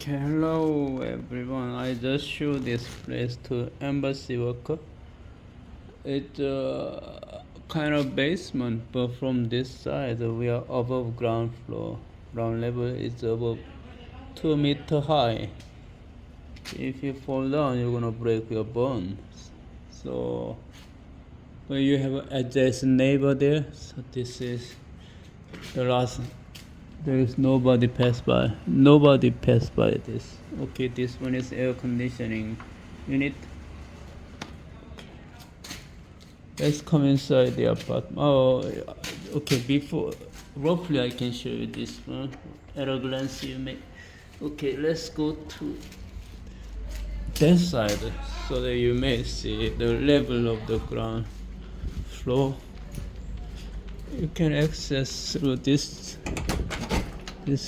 Okay, hello everyone. I just showed this place to embassy worker. It's kind of basement, but from this side we are above ground floor. Ground level is above 2 meter high. If you fall down, you're gonna break your bones. So, but you have an adjacent neighbor there. So this is the last. There is nobody pass by. Nobody pass by this. Okay, this one is air conditioning unit. Let's come inside the apartment. Oh, okay. Before, roughly, I can show you this one at a glance. You may. Okay, let's go to that side so that you may see the level of the ground floor. You can access through this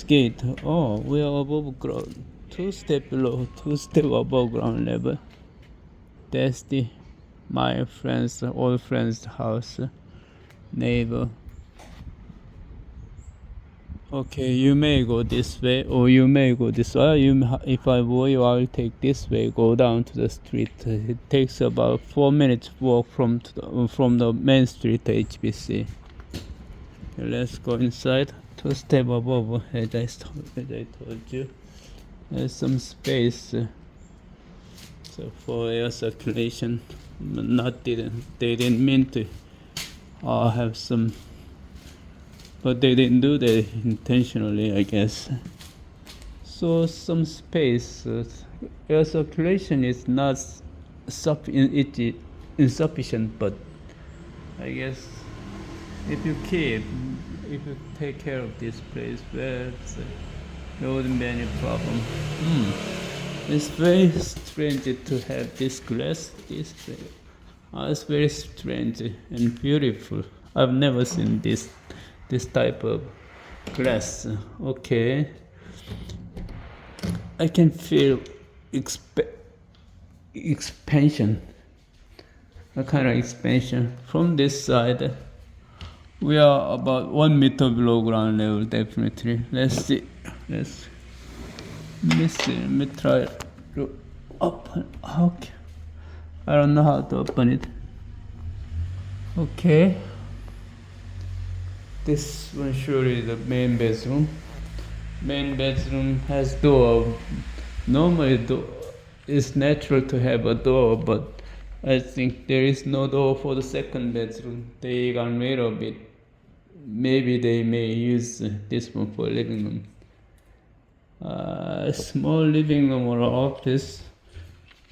gate. Oh, we are above ground. 2 step below, 2 step above ground level. That's my friend's old friend's house, neighbor. Okay, you may go this way, or you may go this way. If I were you, I'll take this way. Go down to the street. It takes about 4 minutes walk from the main street to HBC. Okay, let's go inside. 2 step above, as I told you. There's some space. So for air circulation, they didn't mean to have some, but they didn't do that intentionally, I guess. So some space. Air circulation is not insufficient, but I guess if you take care of this place, well, there wouldn't be any problem. It's very strange to have this glass. It's very strange and beautiful. I've never seen this type of glass. Okay, I can feel expansion, a kind of expansion from this side. We are about 1 meter below ground level, definitely. Let's see. Let me try to open. Okay. I don't know how to open it. Okay. This one surely is the main bedroom. Main bedroom has door. Normally, it's natural to have a door, but I think there is no door for the second bedroom. They got rid of it. Maybe they may use this one for living room. Small living room or office.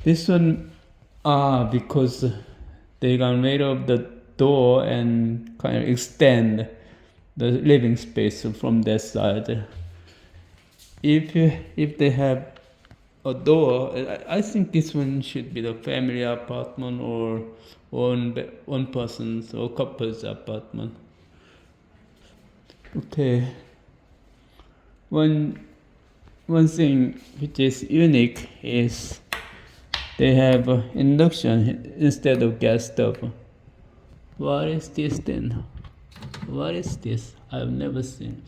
This one, because they got rid of the door and kind of extend the living space from that side. If they have a door, I think this one should be the family apartment or one person's or couple's apartment. Okay. One thing which is unique is they have induction instead of gas stove. What is this then? What is this? I've never seen.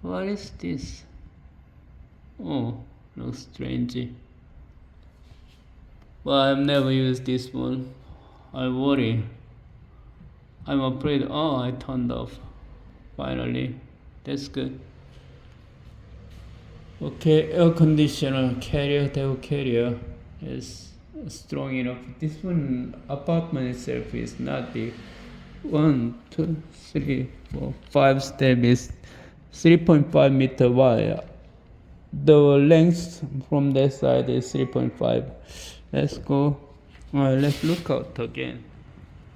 What is this? Oh, looks strange. Well, I've never used this one. I worry. I'm afraid. Oh, I turned off. Finally. That's good. Okay, air conditioner carrier is strong enough. This one apartment itself is not big. 1, 2, 3, 4, 5 step is 3.5 meter wide. The length from that side is 3.5. Let's go. Let's look out again.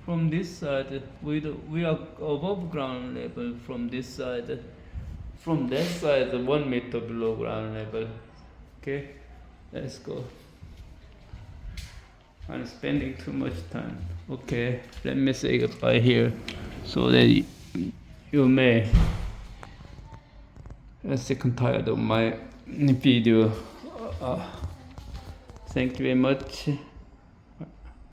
From this side, we are above ground level. From this side. From that side, 1 meter below ground level. Okay, let's go. I'm spending too much time. Okay, let me say goodbye here so that you may sick and tired of my video. Thank you very much.